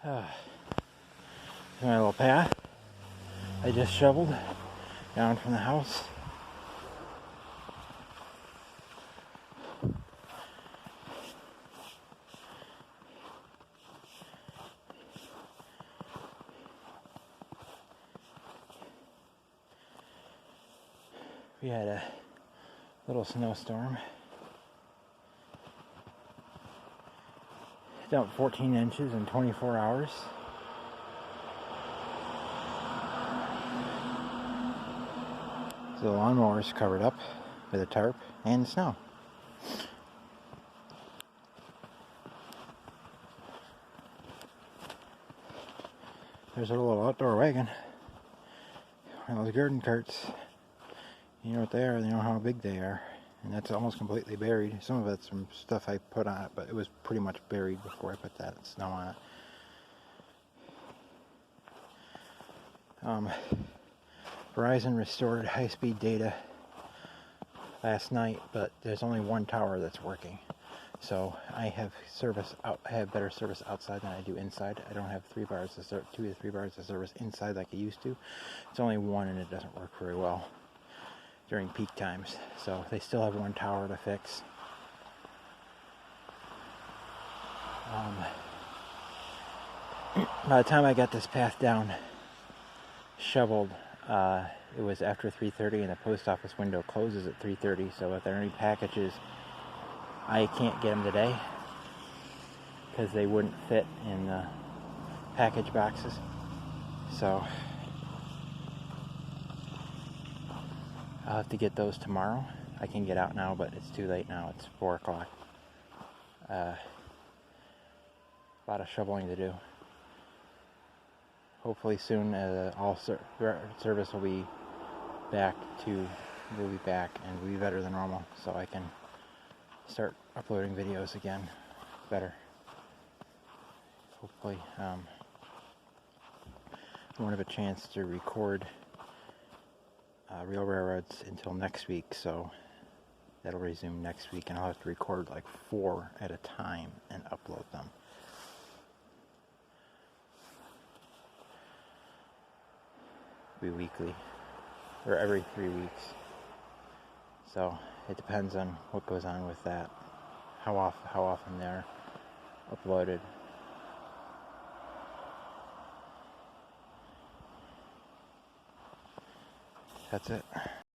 My little path I just shoveled down from the house. We had a little snowstorm. Dumped 14 inches in 24 hours. So the lawnmower's covered up with a tarp and snow. There's a little outdoor wagon. One of those garden carts. You know what they are, you know how big they are. And that's almost completely buried. Some of it's some stuff I put on it, but it was pretty much buried before I put that snow on it. Verizon restored high-speed data last night, but there's only one tower that's working. So I have better service outside than I do inside. I don't have 2 to 3 bars of service inside like I used to. It's only one, and it doesn't work very well during peak times. So they still have one tower to fix. By the time I got this path down shoveled, it was after 3:30, and the post office window closes at 3:30. So if there are any packages, I can't get them today because they wouldn't fit in the package boxes. So I'll have to get those tomorrow. I can get out now, but it's too late now. It's 4 o'clock. A lot of shoveling to do. Hopefully soon, all service will be back and will be better than normal, so I can start uploading videos again better. Hopefully, I won't have a chance to record Real Railroads until next week, so that'll resume next week, and I'll have to record like 4 at a time and upload them. Be weekly, or every 3 weeks. So it depends on what goes on with that, how often they're uploaded. That's it.